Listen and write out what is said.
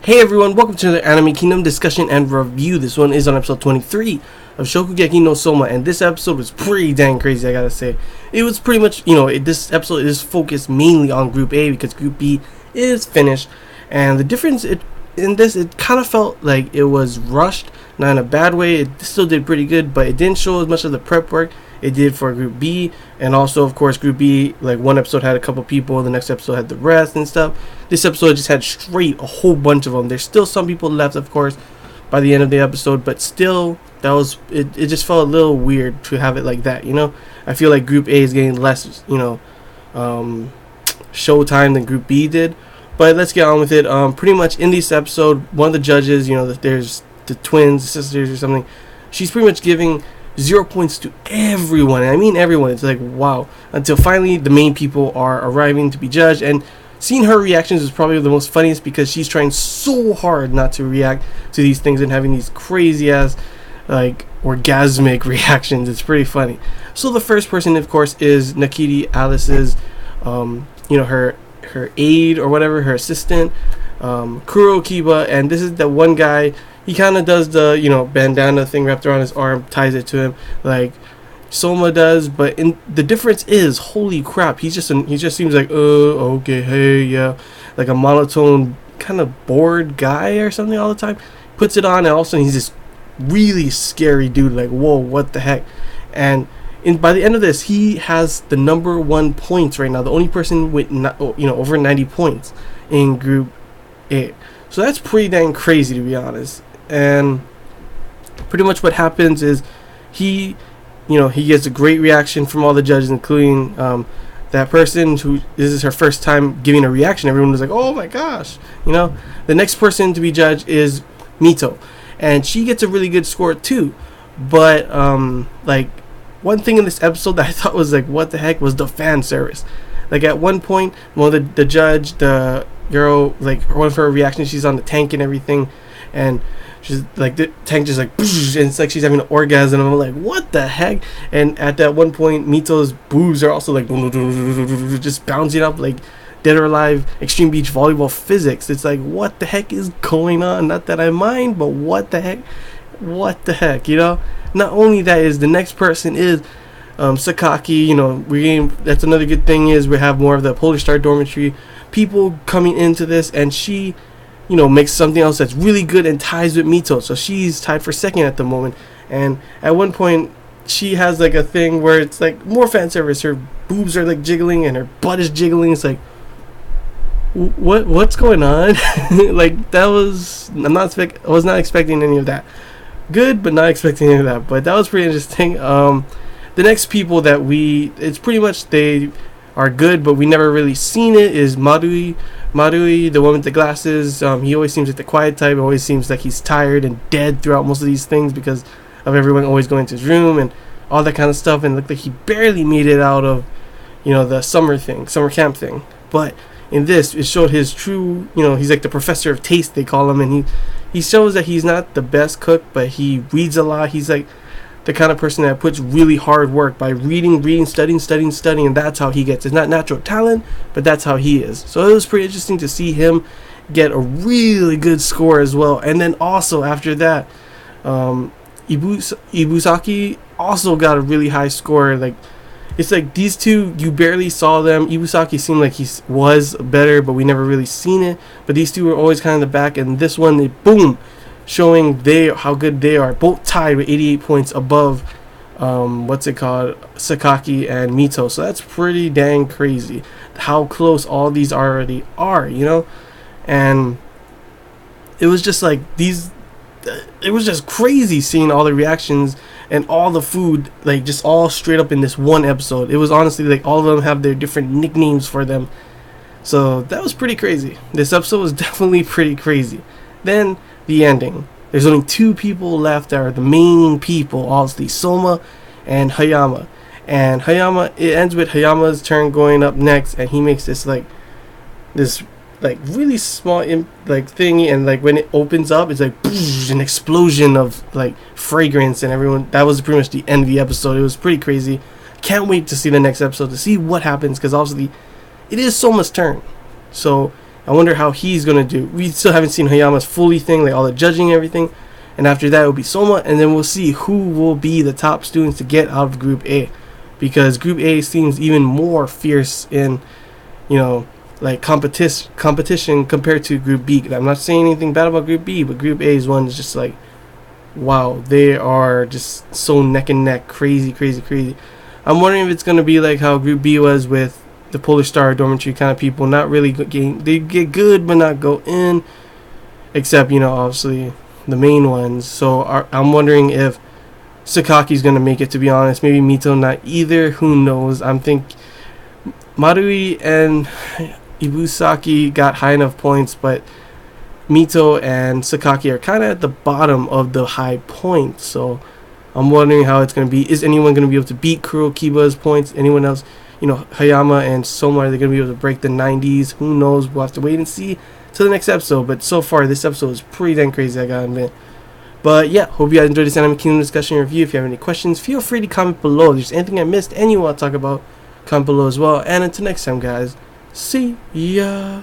Hey everyone, welcome to the Anime Kingdom discussion and review. This one is on episode 23 of Shokugeki no Souma, and this episode was pretty dang crazy, I gotta say. It was pretty much, this episode is focused mainly on Group A because Group B is finished, and the difference in this, it kind of felt like it was rushed, not in a bad way. It still did pretty good, but it didn't show as much of the prep work it did for Group B. And also, of course, Group B, like one episode had a couple people, the next episode had the rest and stuff. This episode just had straight a whole bunch of them. There's still some people left, of course, by the end of the episode, but still, that was it just felt a little weird to have it like that, I feel like Group A is getting less showtime than Group B did. But let's get on with it. Pretty much in this episode, one of the judges, there's the twins, sisters or something, she's pretty much giving 0 points to everyone. And I mean everyone. It's like, wow. Until finally the main people are arriving to be judged, and seeing her reactions is probably the most funniest because she's trying so hard not to react to these things and having these crazy ass like orgasmic reactions. It's pretty funny. So the first person, of course, is Nakiri Alice's her aide or whatever, her assistant, Kuro Kiba. And this is the one guy, he kind of does the bandana thing wrapped around his arm, ties it to him like Souma does, but the difference is, holy crap, he just seems like okay, hey, yeah, like a monotone kind of bored guy or something all the time. Puts it on and all of a sudden he's this really scary dude, like, whoa, what the heck. And by the end of this, he has the number 1 points right now, the only person with over 90 points in Group A. So that's pretty dang crazy, to be honest. And pretty much what happens is he gets a great reaction from all the judges, including that person who this is her first time giving a reaction. Everyone was like, oh my gosh. The next person to be judged is Mito, and she gets a really good score too. But one thing in this episode that I thought was like, what the heck, was the fan service. Like at one point, the judge, the girl, like one of her reactions, she's on the tank and everything, and she's like, the tank just like, and it's like she's having an orgasm, and I'm like, what the heck? And at that one point, Mito's boobs are also like just bouncing up like dead or alive extreme beach volleyball physics. It's like, what the heck is going on? Not that I mind, but what the heck? Not only that, is the next person is Sakaki. That's another good thing, is we have more of the Polar Star Dormitory people coming into this, and she makes something else that's really good and ties with Mito, so she's tied for second at the moment. And at one point she has like a thing where it's like more fan service, her boobs are like jiggling and her butt is jiggling. It's like, what's going on? Like, that was, I was not expecting any of that. Good, but not expecting any of that. But that was pretty interesting. The next people that it's pretty much, they are good, but we never really seen it, is Marui, the one with the glasses. He always seems like the quiet type. It always seems like he's tired and dead throughout most of these things because of everyone always going to his room and all that kind of stuff. And it looked like he barely made it out of, the summer camp thing. But in this, it showed his true, he's like the professor of taste, they call him, and he shows that he's not the best cook, but he reads a lot. He's like the kind of person that puts really hard work by reading, studying, and that's how he gets. It's not natural talent, but that's how he is. So it was pretty interesting to see him get a really good score as well. And then also after that, Ibusaki also got a really high score. Like, it's like these two, you barely saw them. Ibusaki seemed like he was better, but we never really seen it. But these two were always kind of in the back, and this one, they boom, showing how good they are. Both tied with 88 points above Sakaki and Mito. So that's pretty dang crazy how close all these already are, And it was just like it was just crazy seeing all the reactions and all the food, like just all straight up in this one episode. It was honestly like all of them have their different nicknames for them. So that was pretty crazy. This episode was definitely pretty crazy. Then the ending. There's only 2 people left that are the main people, obviously Souma and Hayama. And Hayama, it ends with Hayama's turn going up next, and he makes this really small thingy, and like when it opens up, it's like an explosion of like fragrance, and everyone, that was pretty much the end of the episode. It was pretty crazy. Can't wait to see the next episode to see what happens, because obviously it is Souma's turn. So I wonder how he's gonna do. We still haven't seen Hayama's fully thing, like all the judging and everything. And after that, it will be Souma, and then we'll see who will be the top students to get out of Group A, because Group A seems even more fierce in, like competition compared to Group B. I'm not saying anything bad about Group B, but Group A's one is just like, wow, they are just so neck and neck, crazy. I'm wondering if it's gonna be like how Group B was with the Polar Star Dormitory kind of people, not really they get good but not go in, except obviously the main ones. So I'm wondering if Sakaki's gonna make it, to be honest. Maybe Mito not either, who knows. I'm think Marui and Ibusaki got high enough points, but Mito and Sakaki are kind of at the bottom of the high points. So I'm wondering how it's going to be. Is anyone going to be able to beat Kurokiba's points? Anyone else? Hayama and Souma, are they going to be able to break the 90s? Who knows? We'll have to wait and see till the next episode. But so far, this episode is pretty dang crazy, I gotta admit. But yeah, hope you guys enjoyed this Anime Kingdom discussion review. If you have any questions, feel free to comment below. If there's anything I missed and you want to talk about, comment below as well. And until next time, guys, see ya.